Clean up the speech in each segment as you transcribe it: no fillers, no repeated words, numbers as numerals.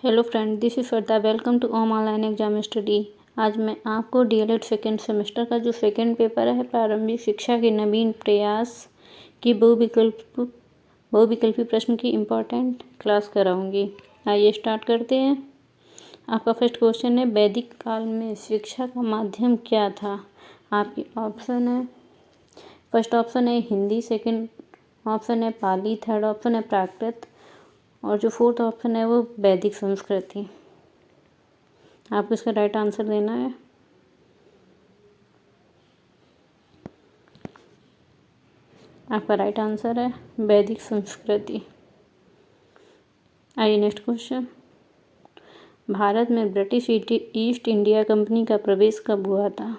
Hello friend, this is Shraddha. Welcome to Om online exam study. आज मैं आपको डीएलएड सेकेंड सेमेस्टर का जो सेकेंड पेपर है प्रारंभिक शिक्षा के नवीन प्रयास की बहुविकल्पी प्रश्न की इम्पोर्टेंट क्लास कराऊंगी। आइए स्टार्ट करते हैं। आपका फर्स्ट क्वेश्चन है, वैदिक काल में शिक्षा का माध्यम क्या था? आपके ऑप्शन है, फर्स्ट ऑप्शन है हिंदी, सेकेंड ऑप्शन है पाली, थर्ड ऑप्शन है प्राकृत और जो फोर्थ ऑप्शन है वो वैदिक संस्कृति। आपको इसका राइट आंसर देना है। आपका राइट आंसर है वैदिक संस्कृति। आइए नेक्स्ट क्वेश्चन, भारत में ब्रिटिश ईस्ट इंडिया कंपनी का प्रवेश कब हुआ था?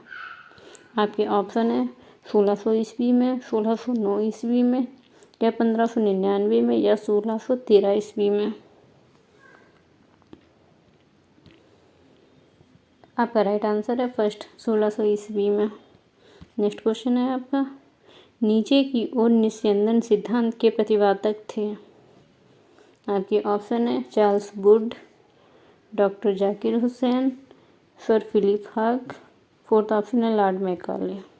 आपके ऑप्शन है 1600 ईस्वी में, 1609 ईस्वी में या 1599 में या 1613 ईस्वी में। आपका राइट आंसर है फर्स्ट 1600 ईस्वी में। नेक्स्ट क्वेश्चन है आपका, नीचे की ओर निस्यंदन सिद्धांत के प्रतिपादक थे? आपके ऑप्शन है Charles Wood, doctor Zakir Hussain, sir Philip हाग, फोर्थ ऑप्शन है लॉर्ड मैकाले।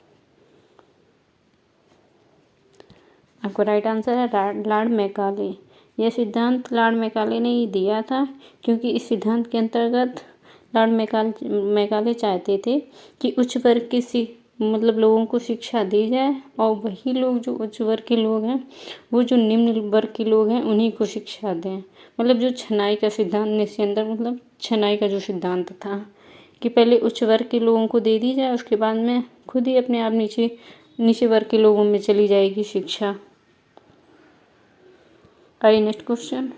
आपका राइट आंसर है लॉर्ड मैकाले। यह सिद्धांत लॉर्ड मैकाले ने ही दिया था, क्योंकि इस सिद्धांत के अंतर्गत लॉर्ड मैकाले चाहते थे कि उच्च वर्ग के लोगों को शिक्षा दी जाए और वही लोग जो उच्च वर्ग के लोग हैं वो जो निम्न वर्ग के लोग हैं उन्हीं को शिक्षा दें। जो छनाई का सिद्धांत निस्यंदन छनाई का जो सिद्धांत था कि पहले उच्च वर्ग के लोगों को दे दी जाए, उसके बाद में खुद ही अपने आप नीचे वर्ग के लोगों में चली जाएगी शिक्षा। आइए नेक्स्ट क्वेश्चन,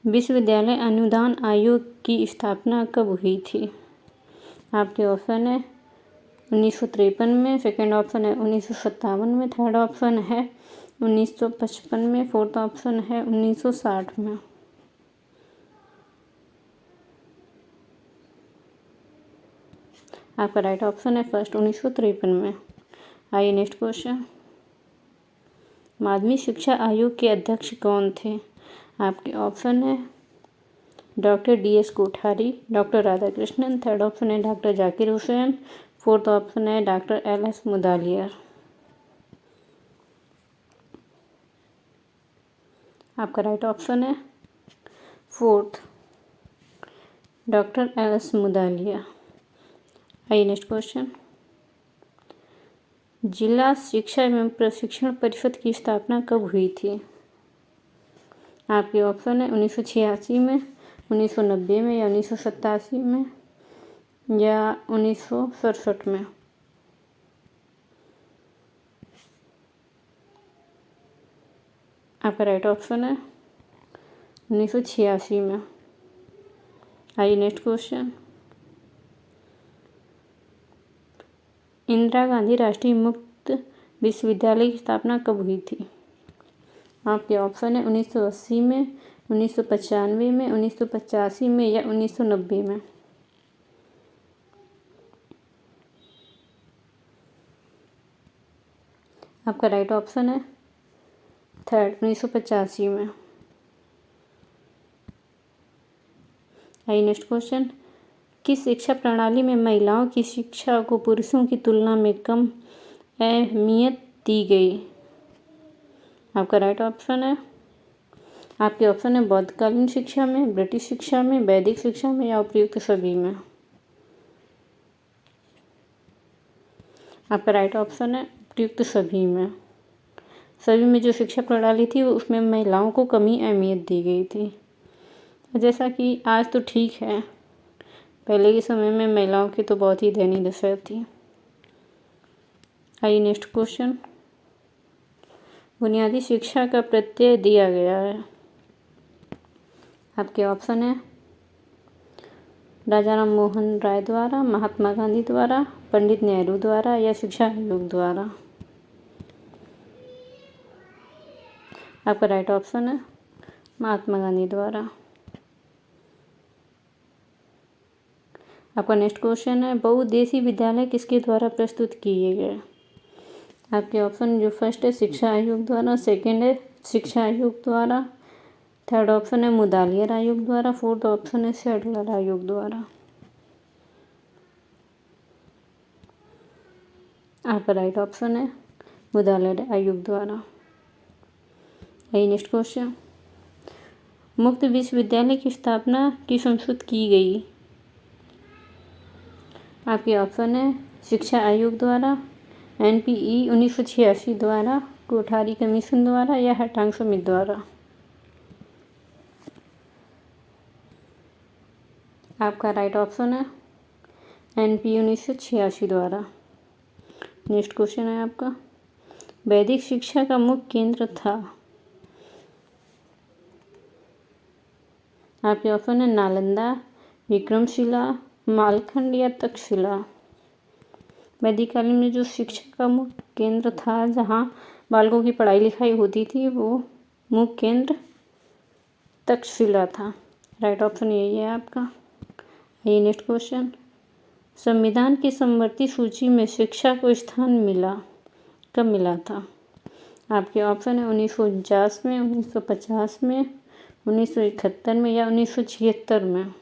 विश्वविद्यालय अनुदान आयोग की स्थापना कब हुई थी? आपके ऑप्शन है 1953 में, सेकेंड ऑप्शन है 1957 में, थर्ड ऑप्शन है 1955 में, फोर्थ ऑप्शन है 1960 में। आपका राइट ऑप्शन है फर्स्ट 1953 में। आइए नेक्स्ट क्वेश्चन, माध्यमिक शिक्षा आयोग के अध्यक्ष कौन थे? आपके ऑप्शन है doctor DS Kothari, doctor Radhakrishnan, third option है doctor Zakir Hussain, fourth option है डॉक्टर LS मुदालियर। आपका राइट ऑप्शन है फोर्थ डॉक्टर LS मुदालिया। आइए नेक्स्ट क्वेश्चन, जिला शिक्षा एवं प्रशिक्षण परिषद की स्थापना कब हुई थी? आपके ऑप्शन है 1986 में, 1990 में या 1987 में या 1967 में। आपका राइट ऑप्शन है 1986 में। आइए नेक्स्ट क्वेश्चन, इंदिरा गांधी राष्ट्रीय मुक्त विश्वविद्यालय की स्थापना कब हुई थी? आपके ऑप्शन है 1980 में, 1995 में, 1985 में या 1990 में। आपका राइट ऑप्शन है थर्ड 1985 में। आइए नेक्स्ट क्वेश्चन, किस शिक्षा प्रणाली में महिलाओं की शिक्षा को पुरुषों की तुलना में कम अहमियत दी गई? आपका राइट ऑप्शन है, आपके ऑप्शन है बौद्धकालीन शिक्षा में, ब्रिटिश शिक्षा में, वैदिक शिक्षा में या उपयुक्त सभी में। आपका राइट ऑप्शन है उपयुक्त सभी में। सभी में जो शिक्षा प्रणाली थी उसमें महिलाओं को कम ही अहमियत दी गई थी। जैसा कि आज तो ठीक है, पहले के समय में महिलाओं की तो बहुत ही दयनीय दशा थी। आइए नेक्स्ट क्वेश्चन, बुनियादी शिक्षा का प्रत्यय दिया गया है? आपके ऑप्शन है राजा राम मोहन राय द्वारा, महात्मा गांधी द्वारा, पंडित नेहरू द्वारा या शिक्षा आयोग द्वारा। आपका राइट ऑप्शन है महात्मा गांधी द्वारा। आपका नेक्स्ट क्वेश्चन है, बहुउद्देशीय विद्यालय किसके द्वारा प्रस्तुत किए गए? आपके ऑप्शन जो फर्स्ट है शिक्षा आयोग द्वारा, सेकंड है शिक्षा आयोग द्वारा, थर्ड ऑप्शन है मुदालियर आयोग द्वारा। फोर्थ ऑप्शन है सैडलर आयोग द्वारा। आपका राइट ऑप्शन है मुदालियर आयोग द्वारा। आइए नेक्स्ट क्वेश्चन, मुक्त विश्वविद्यालय की स्थापना किस अनुच्छेद की गई? आपके ऑप्शन है शिक्षा आयोग द्वारा, NPE 1986 द्वारा, कोठारी कमीशन द्वारा या हटांग समिति द्वारा। आपका राइट ऑप्शन है NPE 1986 द्वारा। नेक्स्ट क्वेश्चन है आपका, वैदिक शिक्षा का मुख्य केंद्र था। आपके ऑप्शन है नालंदा, विक्रमशिला, मालखंड या तक्षशिला। वैदिक काल में जो शिक्षा का मुख्य केंद्र था, जहाँ बालकों की पढ़ाई लिखाई होती थी, वो मुख्य केंद्र तक्षशिला था। राइट ऑप्शन यही है आपका। आइए नेक्स्ट क्वेश्चन, संविधान की समवर्ती सूची में शिक्षा को स्थान मिला, कब मिला था? आपके ऑप्शन है 1949 में, 1950 में, 1971 में या 1976 में।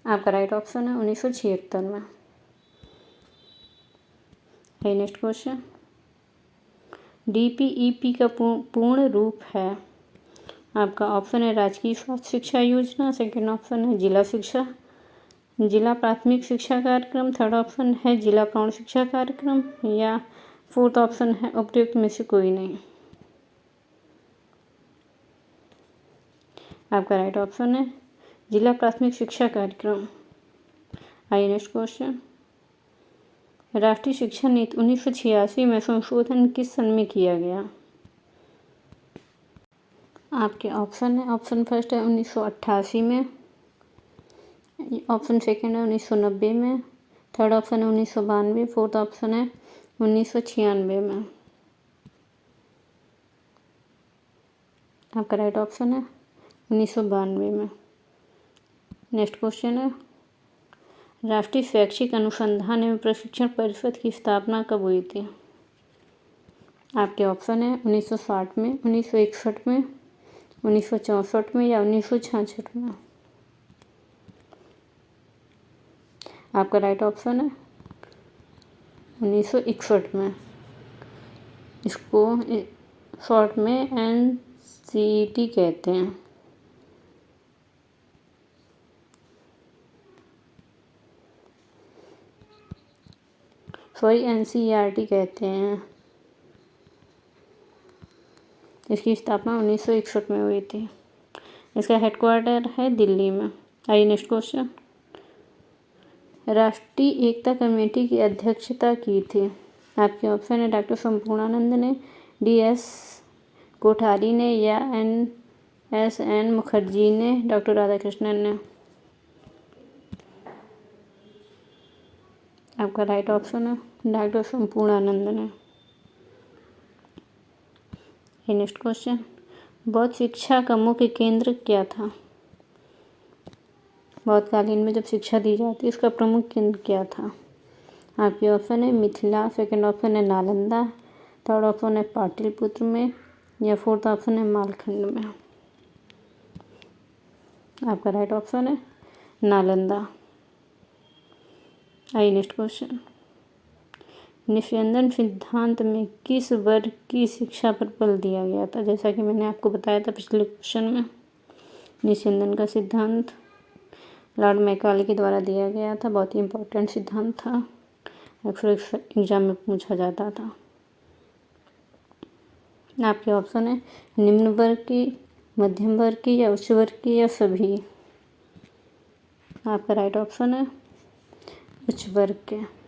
आपका राइट ऑप्शन है 1976 में। है नेक्स्ट क्वेश्चन, DPEP का पूर्ण रूप है। आपका ऑप्शन है राजकीय स्वास्थ्य शिक्षा योजना। सेकंड ऑप्शन है जिला प्राथमिक शिक्षा कार्यक्रम। थर्ड ऑप्शन है जिला प्रौढ़ शिक्षा कार्यक्रम या फोर्थ ऑप्शन है उपयुक्त में से कोई नहीं। आपका राइट ऑप्शन है जिला प्राथमिक शिक्षा कार्यक्रम। आइए नेक्स्ट क्वेश्चन, राष्ट्रीय शिक्षा नीति 1986 में संशोधन किस सन में किया गया? आपके ऑप्शन है, ऑप्शन फर्स्ट है 1988 में, ऑप्शन सेकंड है 1990 में, थर्ड ऑप्शन है 1992, फोर्थ ऑप्शन है 1996 में। आपका राइट ऑप्शन है 1992 में। नेक्स्ट क्वेश्चन है, राष्ट्रीय शैक्षिक अनुसंधान एवं प्रशिक्षण परिषद की स्थापना कब हुई थी? आपके ऑप्शन है 1960 में, 1961 में, 1964 में या 1966 में। आपका राइट ऑप्शन है 1961 में। इसको शॉर्ट में NCET कहते हैं। सॉरी, NCERT कहते हैं। इसकी स्थापना 1961 में हुई थी। इसका हेडक्वार्टर है दिल्ली में। आइए नेक्स्ट क्वेश्चन, राष्ट्रीय एकता कमेटी की अध्यक्षता की थी। आपके ऑप्शन है डॉक्टर संपूर्णानंद ने, DS कोठारी ने या NSN मुखर्जी ने, डॉक्टर राधाकृष्णन ने। आपका राइट ऑप्शन है डॉक्टर संपूर्णानंद ने। नेक्स्ट क्वेश्चन, बौद्ध शिक्षा का मुख्य केंद्र क्या था? बौद्ध कालीन में जब शिक्षा दी जाती है, उसका प्रमुख केंद्र क्या था? आपके ऑप्शन है मिथिला, सेकंड ऑप्शन है नालंदा, थर्ड ऑप्शन है पाटलिपुत्र में या फोर्थ ऑप्शन है मालखंड में। आपका राइट ऑप्शन है नालंदा। आइए नेक्स्ट क्वेश्चन, निस्यंदन सिद्धांत में किस वर्ग की शिक्षा पर बल दिया गया था? जैसा कि मैंने आपको बताया था पिछले क्वेश्चन में, निस्यंदन का सिद्धांत लॉर्ड मैकाले के द्वारा दिया गया था। बहुत ही इम्पोर्टेंट सिद्धांत था, अक्सर एग्जाम में पूछा जाता था। आपके ऑप्शन है निम्न वर्ग की, मध्यम वर्ग की या उच्च वर्ग की या सभी। आपका राइट ऑप्शन है उच्च वर्ग के।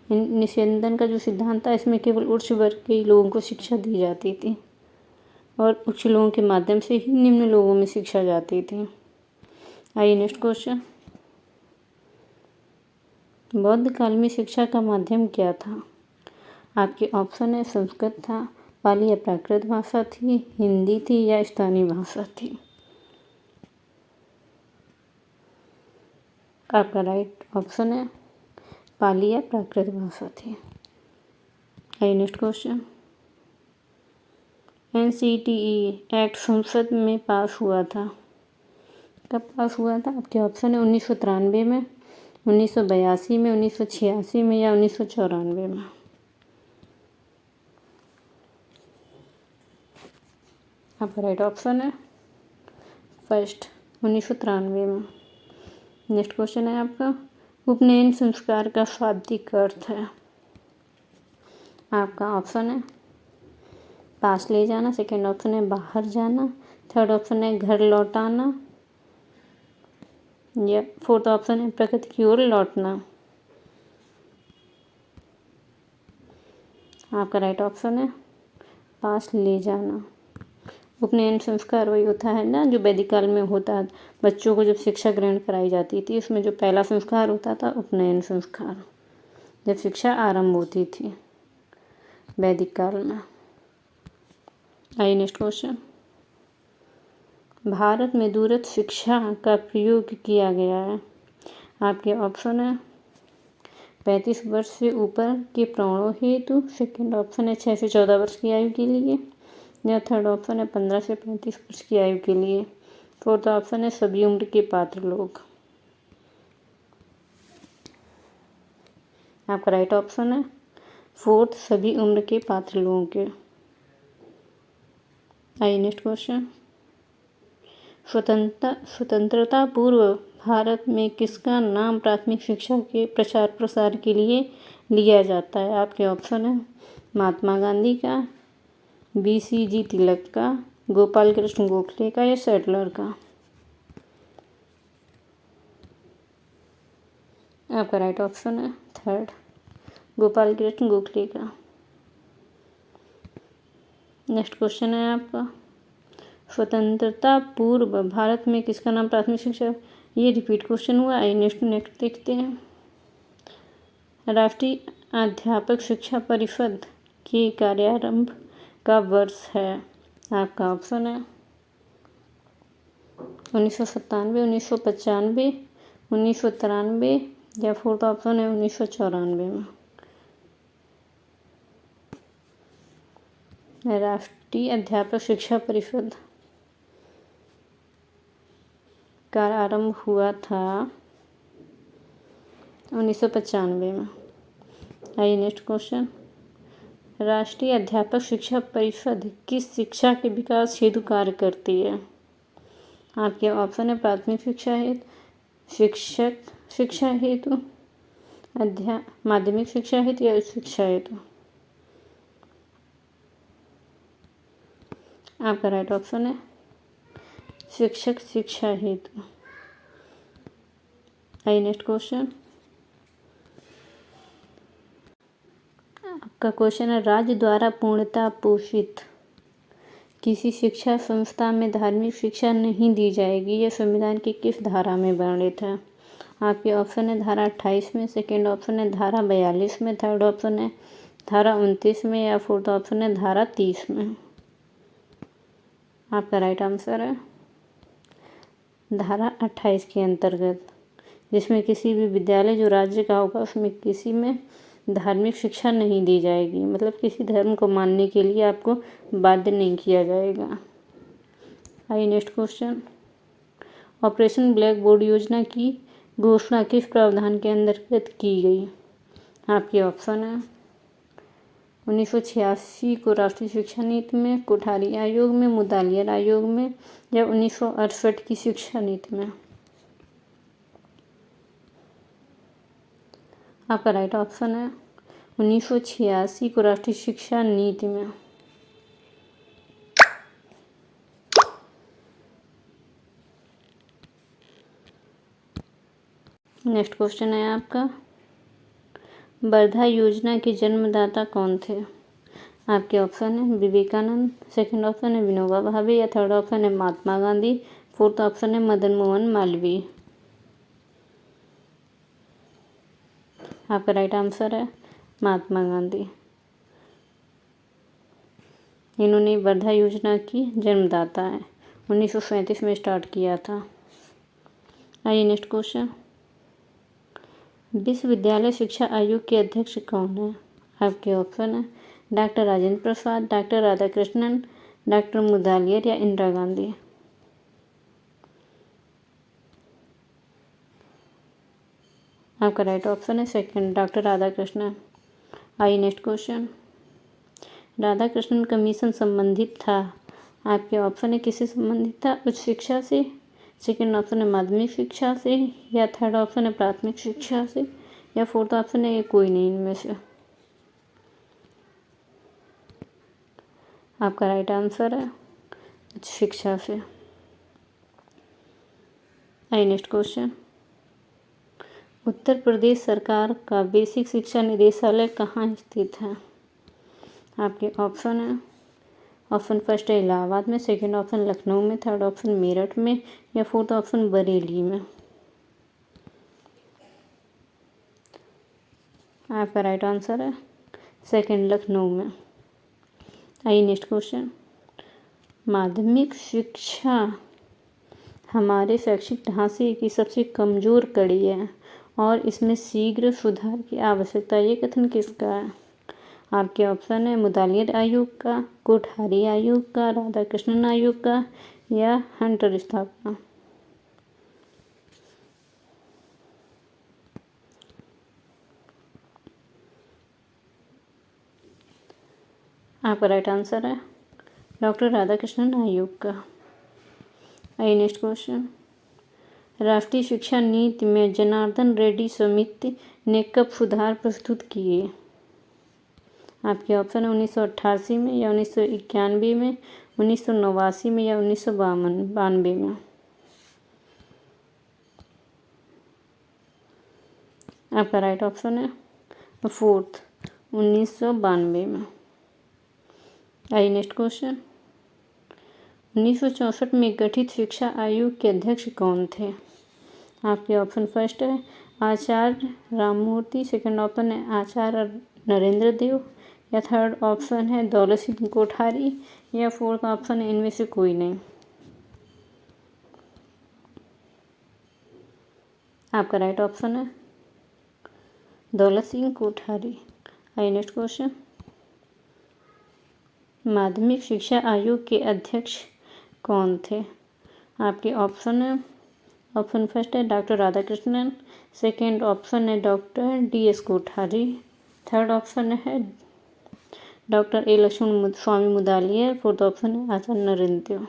निस्यंदन का जो सिद्धांत था, इसमें केवल उच्च वर्ग के लोगों को शिक्षा दी जाती थी और उच्च लोगों के माध्यम से ही निम्न लोगों में शिक्षा जाती थी। आइए नेक्स्ट क्वेश्चन, बौद्ध काल में शिक्षा का माध्यम क्या था? आपके ऑप्शन है संस्कृत था, पाली या प्राकृत भाषा थी, हिंदी थी या स्थानीय भाषा थी। आपका राइट ऑप्शन है पाली या प्राकृत भाषा थी। आइए नेक्स्ट क्वेश्चन, NCTE एक्ट संसद में पास हुआ था? कब पास हुआ था? आपके ऑप्शन है 1993 में, 1982 में, 1986 में या 1994 में। आपका राइट ऑप्शन है फर्स्ट, 1993 में। नेक्स्ट क्वेश्चन है आपका, उपनयन संस्कार का शाब्दिक अर्थ है? आपका ऑप्शन है पास ले जाना, सेकेंड ऑप्शन है बाहर जाना, थर्ड ऑप्शन है घर लौटाना या फोर्थ ऑप्शन है प्रकृति की ओर लौटना। आपका राइट ऑप्शन है पास ले जाना। उपनयन संस्कार वही होता है ना जो वैदिक काल में होता है, बच्चों को जब शिक्षा ग्रहण कराई जाती थी उसमें जो पहला संस्कार होता था उपनयन संस्कार, जब शिक्षा आरंभ होती थी वैदिक काल में। आइए नेक्स्ट क्वेश्चन, भारत में दूरस्थ शिक्षा का प्रयोग किया गया है? आपके ऑप्शन है 35 वर्ष से ऊपर के प्रौढ़ों हेतु, सेकेंड ऑप्शन है 6 से 14 वर्ष की आयु के लिए या थर्ड ऑप्शन है 15 से 35 वर्ष की आयु के लिए, फोर्थ ऑप्शन है सभी उम्र के पात्र लोग। आपका राइट ऑप्शन है फोर्थ, सभी उम्र के पात्र लोगों के। आइए नेक्स्ट क्वेश्चन, स्वतंत्रता पूर्व भारत में किसका नाम प्राथमिक शिक्षा के प्रचार प्रसार के लिए लिया जाता है? आपके ऑप्शन है महात्मा गांधी का, BCG तिलक का, गोपाल कृष्ण गोखले का या सेटलर का। आपका राइट ऑप्शन है थर्ड, गोपाल कृष्ण गोखले का। नेक्स्ट क्वेश्चन है आपका, स्वतंत्रता पूर्व भारत में किसका नाम प्राथमिक शिक्षा, ये रिपीट क्वेश्चन हुआ। आइए नेक्स्ट देखते हैं, राष्ट्रीय अध्यापक शिक्षा परिषद के कार्यारंभ का वर्ष है? आपका ऑप्शन है 1997, 1995, 1993 या फोर्थ ऑप्शन है 1994 में। राष्ट्रीय अध्यापक शिक्षा परिषद का आरंभ हुआ था 1995 में। आइए नेक्स्ट क्वेश्चन, राष्ट्रीय अध्यापक शिक्षा परिषद किस शिक्षा के विकास हेतु कार्य करती है? आपके ऑप्शन है प्राथमिक शिक्षा हेतु, शिक्षक शिक्षा हेतु, माध्यमिक शिक्षा हेतु या उच्च शिक्षा हेतु। आपका राइट ऑप्शन है शिक्षक शिक्षा हेतु। आइए नेक्स्ट क्वेश्चन, आपका क्वेश्चन है, राज्य द्वारा पूर्णतः पोषित किसी शिक्षा संस्था में धार्मिक शिक्षा नहीं दी जाएगी, यह संविधान की किस धारा में वर्णित है? आपके ऑप्शन है धारा 28 में, सेकेंड ऑप्शन है धारा 42 में, थर्ड ऑप्शन है धारा 29 में या फोर्थ ऑप्शन है धारा 30 में। आपका राइट आंसर है धारा 28 के अंतर्गत, जिसमें किसी भी विद्यालय जो राज्य का होगा उसमें किसी में धार्मिक शिक्षा नहीं दी जाएगी, मतलब किसी धर्म को मानने के लिए आपको बाध्य नहीं किया जाएगा। आइए next question, operation black board योजना की घोषणा किस प्रावधान के अंतर्गत की गई? आपके ऑप्शन है 1986 को राष्ट्रीय शिक्षा नीति में, कोठारी आयोग में, मुदालियर आयोग में या 1968 की शिक्षा नीति में। आपका राइट ऑप्शन है 1986 को राष्ट्रीय शिक्षा नीति में। नेक्स्ट क्वेश्चन है आपका, वर्धा योजना के जन्मदाता कौन थे? आपके ऑप्शन है विवेकानंद, सेकंड ऑप्शन है विनोबा भावे या थर्ड ऑप्शन है महात्मा गांधी, फोर्थ ऑप्शन है मदन मोहन मालवीय। आपका राइट आंसर है महात्मा गांधी। इन्होंने वर्धा योजना की जन्मदाता है, 1937 में स्टार्ट किया था। आइए नेक्स्ट क्वेश्चन, विश्वविद्यालय शिक्षा आयोग के अध्यक्ष कौन है? आपके ऑप्शन है doctor Rajendra Prasad, doctor Radhakrishnan, doctor Mudaliar या इंदिरा गांधी? आपका राइट ऑप्शन है सेकंड, डॉक्टर राधाकृष्णन। आइए नेक्स्ट क्वेश्चन। राधाकृष्णन कमीशन संबंधित था, आपके ऑप्शन है किससे संबंधित था? उच्च शिक्षा से, सेकंड ऑप्शन है माध्यमिक शिक्षा से, या थर्ड ऑप्शन है प्राथमिक शिक्षा से, या फोर्थ ऑप्शन है ये कोई नहीं इनमें से। आपका राइट आंसर है उच्च शिक्षा से। आइए नेक्स्ट क्वेश्चन। उत्तर प्रदेश सरकार का बेसिक शिक्षा निदेशालय कहाँ स्थित है? आपके ऑप्शन है, ऑप्शन फर्स्ट है इलाहाबाद में, सेकंड ऑप्शन लखनऊ में, थर्ड ऑप्शन मेरठ में, या फोर्थ ऑप्शन बरेली में। आपका राइट आंसर है सेकंड, लखनऊ में। आइए नेक्स्ट क्वेश्चन। माध्यमिक शिक्षा हमारे शैक्षिक ढांचे की सबसे कमज़ोर कड़ी है और इसमें शीघ्र सुधार की आवश्यकता, ये कथन किसका है? आपके ऑप्शन है मुदालियर आयोग का, कोठारी आयोग का, राधाकृष्णन आयोग का, या हंटर स्टाफ का। आपका राइट आंसर है डॉक्टर राधाकृष्णन आयोग का। आइए नेक्स्ट क्वेश्चन। राष्ट्रीय शिक्षा नीति में जनार्दन रेड्डी समिति ने कब सुधार प्रस्तुत किए? आपके ऑप्शन है 1988 में, या 1991 में, 1989 में, या 1992 में। आपका राइट ऑप्शन है फोर्थ, 1992 में। आइए नेक्स्ट क्वेश्चन। 1964 में गठित शिक्षा आयोग के अध्यक्ष कौन थे? आपके ऑप्शन फर्स्ट है आचार्य राममूर्ति, सेकंड ऑप्शन है आचार्य नरेंद्र देव, या थर्ड ऑप्शन है दौलत सिंह कोठारी, या फोर्थ ऑप्शन है इनमें से कोई नहीं। आपका राइट ऑप्शन है दौलत सिंह कोठारी। आइए नेक्स्ट क्वेश्चन। माध्यमिक शिक्षा आयोग के अध्यक्ष कौन थे? आपके ऑप्शन है, ऑप्शन फर्स्ट है डॉक्टर राधाकृष्णन, सेकंड ऑप्शन है doctor DS Kothari, third option है doctor A Lakshman Swami Mudaliar, fourth option है आचार्य नरेंद्र देव।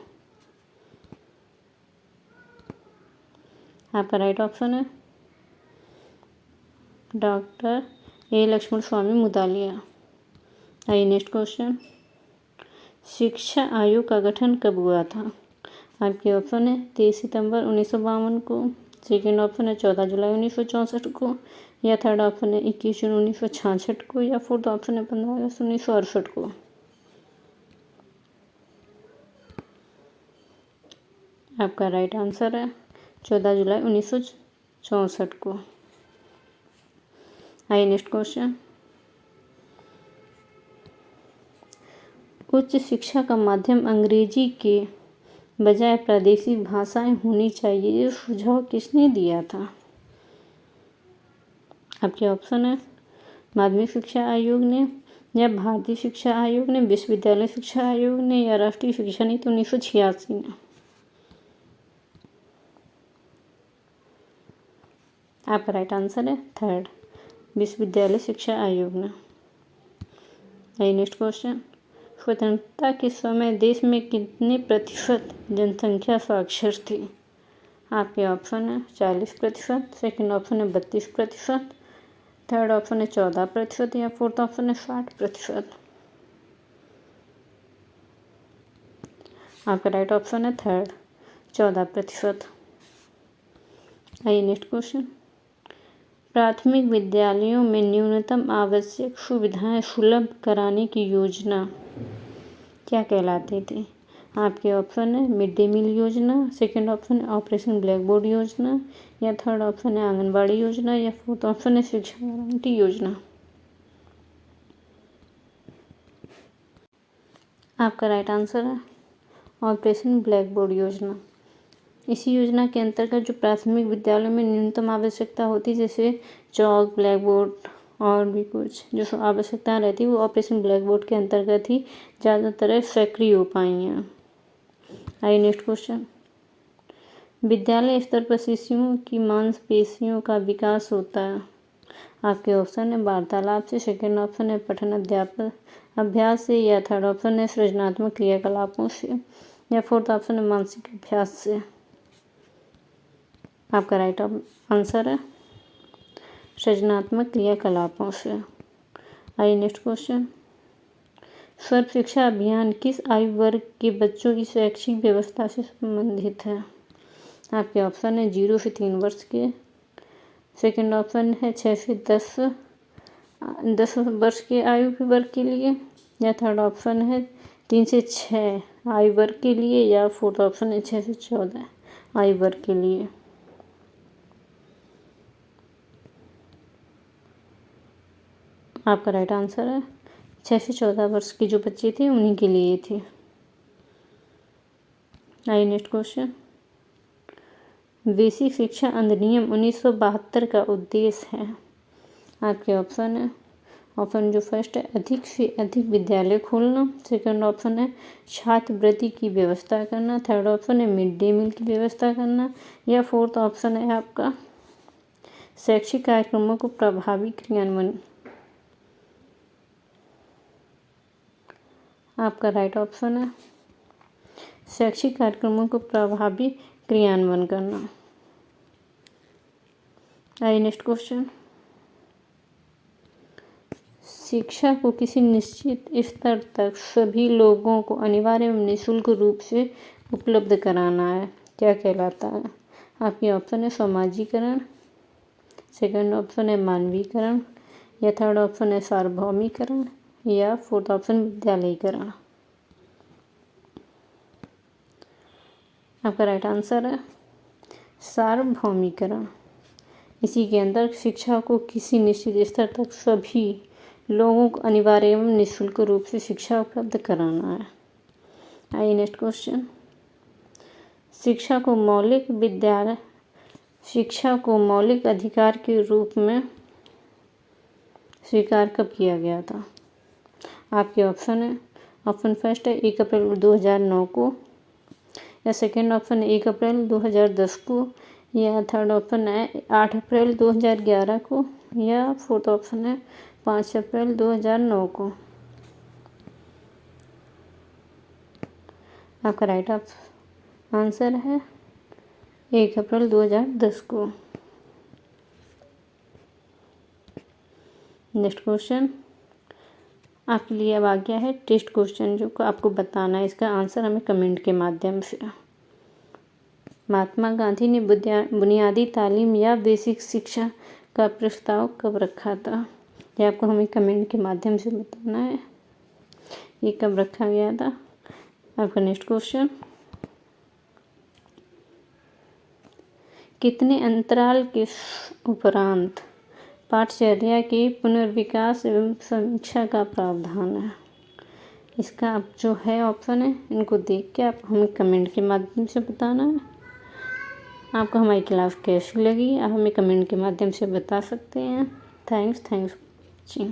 आपका राइट ऑप्शन है डॉक्टर A लक्ष्मण स्वामी मुदालियर। आइए नेक्स्ट क्वेश्चन। शिक्षा आयोग का गठन कब हुआ था? आपके ऑप्शन है 23 सितंबर 1952 को, सेकेंड ऑप्शन है 14 जुलाई 1964 को, या थर्ड ऑप्शन है 21 जून 1966 को, या फोर्थ ऑप्शन है 15 अगस्त 1968 को। आपका राइट आंसर है 14 जुलाई 1964 को। आइए नेक्स्ट क्वेश्चन। उच्च शिक्षा का माध्यम अंग्रेजी के बजाय प्रादेशिक भाषाएं होनी चाहिए, ये सुझाव किसने दिया था? आपके ऑप्शन है माध्यमिक शिक्षा आयोग ने, या भारतीय शिक्षा आयोग ने, विश्वविद्यालय शिक्षा आयोग ने, या राष्ट्रीय शिक्षा नीति 1986 ने। आपका राइट आंसर है थर्ड, विश्वविद्यालय शिक्षा आयोग ने। आइए नेक्स्ट क्वेश्चन। स्वतंत्रता के समय देश में कितने प्रतिशत जनसंख्या साक्षर थी? आपके ऑप्शन है 40%, सेकंड ऑप्शन है 32%, थर्ड ऑप्शन है 14%, या फोर्थ ऑप्शन है 60%। आपका राइट ऑप्शन है थर्ड, 14%। आइए नेक्स्ट क्वेश्चन। प्राथमिक विद्यालयों में न्यूनतम आवश्यक सुविधाएं सुलभ कराने की योजना क्या कहलाती थी? आपके ऑप्शन है मिड डे मील योजना, सेकंड ऑप्शन है ऑपरेशन ब्लैक बोर्ड योजना, या थर्ड ऑप्शन है आंगनबाड़ी योजना, या फोर्थ ऑप्शन है शिक्षा गारंटी योजना। आपका राइट आंसर है ऑपरेशन ब्लैक बोर्ड योजना। इसी योजना के अंतर्गत जो प्राथमिक विद्यालयों में न्यूनतम आवश्यकता होती, जैसे चौक, ब्लैक बोर्ड और भी कुछ जो आवश्यकताएं रहती वो ऑपरेशन ब्लैक बोर्ड के अंतर्गत ही ज़्यादातर सक्रिय हो पाई हैं। आइए नेक्स्ट क्वेश्चन। विद्यालय स्तर पर शिशुओं की मांसपेशियों का विकास होता है। आपके ऑप्शन है वार्तालाप से, सेकंड ऑप्शन है पठन अभ्यास से, या थर्ड ऑप्शन है सृजनात्मक क्रियाकलापों से, या फोर्थ ऑप्शन है मानसिक अभ्यास से। आपका राइट आंसर है सृजनात्मक क्रियाकलापों से। आइए नेक्स्ट क्वेश्चन। सर्व शिक्षा अभियान किस आयु वर्ग के बच्चों की शैक्षिक व्यवस्था से संबंधित है। आपके ऑप्शन है 0 से 3 वर्ष के, सेकंड ऑप्शन है 6 से 10 वर्ष के आयु के वर्ग के लिए, या थर्ड ऑप्शन है 3 से 6 आयु वर्ग के लिए, या फोर्थ ऑप्शन है 6 से 14 आयु वर्ग के लिए। आपका राइट आंसर है 6 से 14 वर्ष के जो बच्चे थे उन्हीं के लिए थी। आइए नेक्स्ट क्वेश्चन। बेसिक शिक्षा अधिनियम 1972 का उद्देश्य है। आपके ऑप्शन है ऑप्शन जो फर्स्ट है अधिक से अधिक विद्यालय खोलना, सेकंड ऑप्शन है छात्रवृत्ति की व्यवस्था करना, थर्ड ऑप्शन है मिड डे मील की व्यवस्था करना, या फोर्थ ऑप्शन है आपका शैक्षिक कार्यक्रमों को प्रभावी क्रियान्वयन। आपका राइट ऑप्शन है शैक्षिक कार्यक्रमों को प्रभावी क्रियान्वयन करना। आइए नेक्स्ट क्वेश्चन। शिक्षा को किसी निश्चित स्तर तक सभी लोगों को अनिवार्य एवं निःशुल्क रूप से उपलब्ध कराना है, क्या कहलाता है। आपके ऑप्शन है सामाजिकरण, सेकंड ऑप्शन है मानवीकरण, या थर्ड ऑप्शन है सार्वभौमिकरण, या फोर्थ ऑप्शन विद्यालयीकरण। आपका राइट आंसर है सार्वभौमिकरण। इसी के अंदर शिक्षा को किसी निश्चित स्तर तक सभी लोगों को अनिवार्य एवं निःशुल्क रूप से शिक्षा उपलब्ध कराना है। आइए नेक्स्ट क्वेश्चन। शिक्षा को मौलिक अधिकार के रूप में स्वीकार कब किया गया था। आपके ऑप्शन है ऑप्शन फर्स्ट है 1 अप्रैल 2009 को, या सेकेंड ऑप्शन है 1 अप्रैल 2010 को, या थर्ड ऑप्शन है 8 अप्रैल 2011 को, या फोर्थ ऑप्शन है 5 अप्रैल 2009 को। आपका राइट आंसर है 1 अप्रैल 2010 को। नेक्स्ट क्वेश्चन आपके लिए अब आ गया है टेस्ट क्वेश्चन, जो आपको बताना है इसका आंसर हमें कमेंट के माध्यम से। महात्मा गांधी ने बुनियादी तालीम या बेसिक शिक्षा का प्रस्ताव कब रखा था, यह आपको हमें कमेंट के माध्यम से बताना है ये कब रखा गया था। आपका नेक्स्ट क्वेश्चन। कितने अंतराल के उपरांत पाठचर्या के पुनर्विकास एवं समीक्षा का प्रावधान है। इसका आप जो है ऑप्शन है इनको देख के आप हमें कमेंट के माध्यम से बताना है। आपको हमारी क्लास कैसी लगी आप हमें कमेंट के माध्यम से बता सकते हैं। Thanks for watching.